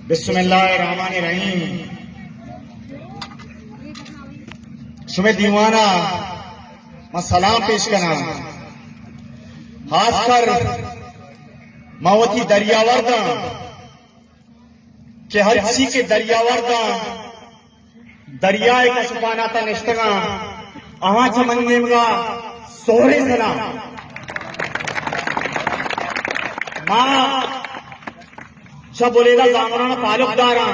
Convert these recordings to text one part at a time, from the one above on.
बिस्मिल्लाहिर्रहमानिर्रहीम। शुमे दीवाना मैं सलाम पेश करना खासकर मावती दरियावर्दा के हर किसी के दरियावर्दा दरियाए का सुपाना था निश्तगा अहाँ चमंगे का सोहरे सलाम मां बोलेगा जामराना तालुकदारा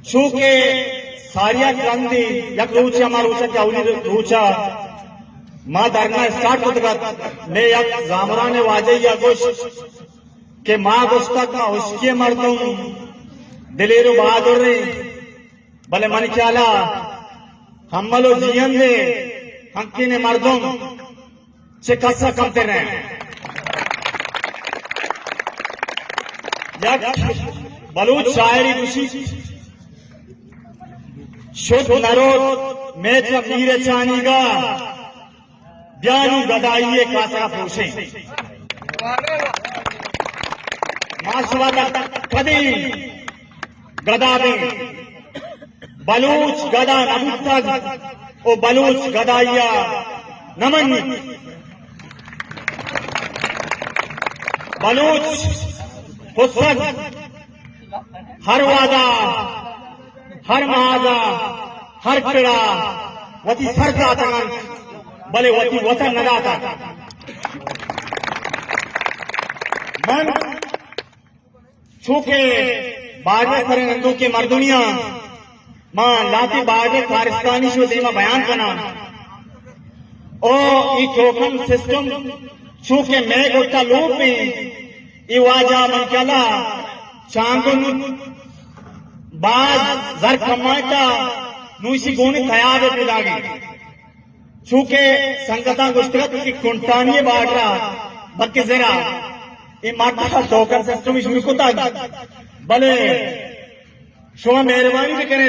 चूंकि सारिया क्रांति यक रूचा मां रूचा क्या रूचा मां धरना स्टार्ट होता मैं यक जामराने वाजे या गोश के मां गुस्ता का उसके मर्दों दिलेरो बहादुर रे भले मन ख्याला हमलो जीवन दे हंकी ने मर्दों से कसा कमते रहे बलूच शायरी खुशी शुद्ध नरोद में मीर चानी का ब्यानू गदाइये कासरा पोषे मासवा कदी गदा में बलूच गदा नमुतक ओ बलूच गदाइया नमन बलूच हुस्न हर वादा हर महाजा हर पीड़ा वती सरका तगन भले वती वतन नदाता मन चूंकि बारह सरे नंदू के मर्दुनिया मां लाती बारह फारिस्तानी शो देमा बयान करना ओ ई टोकन सिस्टम चूंकि मैं गोटा लूप में इवाजा मनकला चांगुन बाज जर कमाटा नूसी गोने तयार पिलागे चूंकि संगता गुस्तरत की कुंटानी बाटरा बक्के जरा ये माटा टोकन सिस्टम शुरू कोता भले शो मेहरबानी भी करे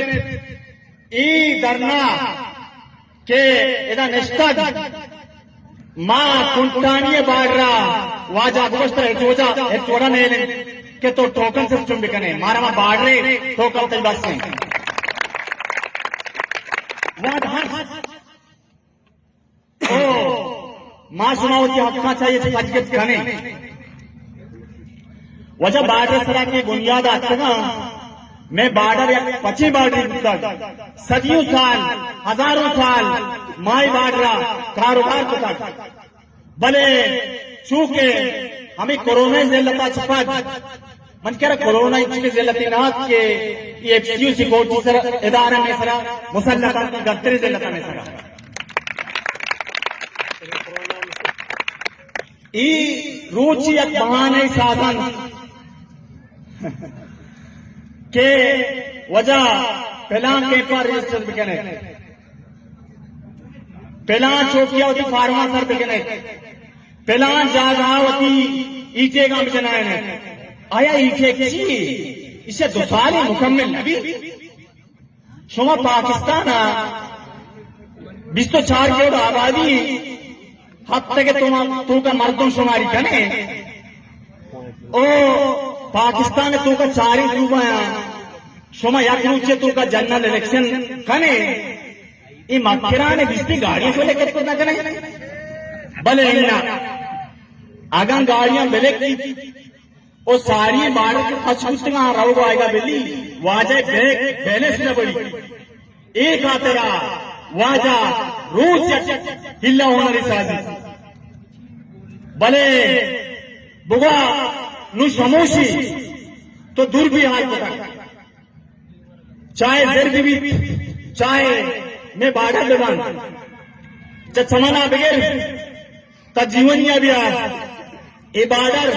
ई धरना के एदा निष्ठा मां कुंटानी बाटरा वाजा गोश्त जोजा है थोड़ा नहीं के तो टोकन से चुम बिकने मारा मां बाढ़ रहे टोकन तक बस नहीं ओ मां सुनाओ कि हक्का चाहिए थे हजगत खाने वजह बाढ़ सरा की बुनियाद आता मैं बार्डर या पची बार्डर तक सदियों साल हजारों साल माई बाढ़ कारोबार तक भले चूंकि हमें कोरोना जिल्लता छपा मन कह रहा कोरोना इतनी जिल्लती नाथ के एफसीयू सिक्योरिटी सर इदारा में सरा मुसल्लता गत्तरी जिल्लता में सरा ई रुचि एक बहाने साधन के वजह पहला पेपर रजिस्टर बिकने पहला चौकिया होती फार्मा सर बिकने पहला जागावती ईटे का बिकना है आया ईटे की इसे 2 साल मुकम्मल नबी शुमा पाकिस्तान 24 करोड़ आबादी हफ्ते के तू का मर्दों शुमारी कने ओ पाकिस्तान तू का 4 सूबा शुमा यक रूचे तू का जनरल इलेक्शन कने ये मक्खरा ने बिस्ती गाड़ियों को लेकर तो ना कने भले आगा गाड़ियां मिले और सारी बाढ़ के पछुआ रहो आएगा बिल्ली वाजा बैलेंस न बड़ी एक आतेरा वाजा रोज हिला होना साजी भले बुगा नु समोशी तो दूर भी हाल पता चाहे दर्द भी चाहे मैं बाढ़ दबान जब समाना बगैर तब जीवनिया भी ये बार्डर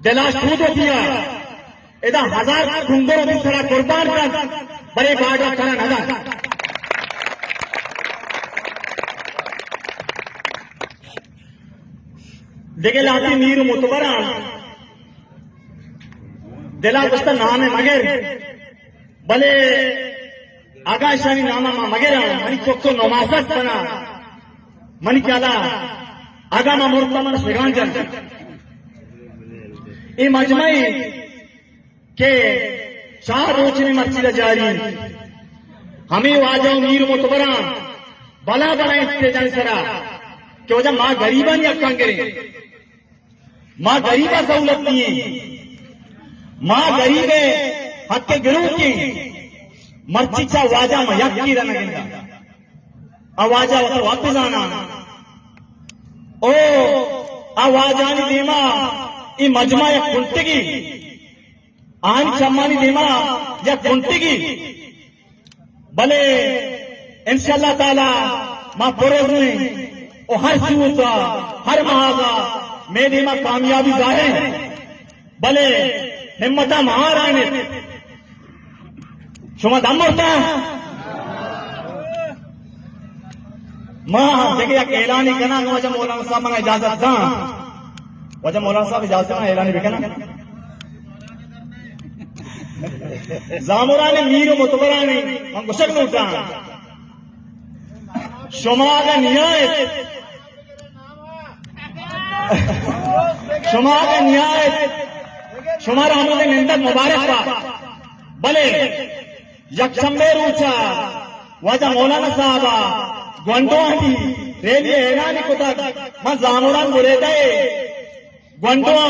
दिला शूद दिया इधर 1000 खुंगरों की तरह कुर्बान कर बड़े बार्डर करा नजा देखे लाती नीर मुतबरा दिला गुस्ता नाम है मगर भले आकाशानी नामा मगेरा मनी चोक्सो नमाजत बना मनी क्या आगा मा मुर्ता मन श्रीगांजन ये मजमई के 4 रोज में मस्जिद जारी हमें वाजा मीर मुतबरा बला बना इस्तेजन सरा कि वजह माँ गरीबा नहीं अक्का करे माँ गरीबा सहूलत नहीं माँ गरीबे हक के गिरू की मर्चिचा वाजा में यक्की रन गिंदा आवाजा वत वापस आना ओ आवाजानी देमा ई मजमा या कुंटगी आन चम्मानी देमा या कुंटगी भले इंशाअल्लाह ताला मां पुरोज में ओ हर सूता हर महाजा मेरी मां कामयाबी जाहिर भले हिम्मता महारानी शुमा दमरता मां जगह ऐलानी करना वजह मौलाना साहब ने इजाजत दा वजह मौलाना साहब इजाजत ना ऐलानी भी करना जामुराने मीर मुतबराने हम गुशक में उठा शुमाग न्याय शुमार हमने निंदक मुबारक पा भले यकशंबे रूचा वजह मौलाना साहबा ग्वंडोआनी रेली ऐलानी को तक मैं जामुरान बुरे गए ग्वंडोआ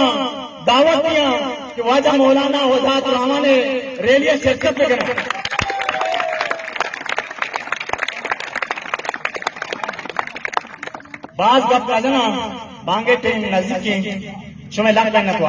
दावतियां कि वाजा मौलाना वजात रामा ने रेलिया शिरकत पे करा बाज गप का जना बांगे टेम नजदीकी शुमे लग करना तो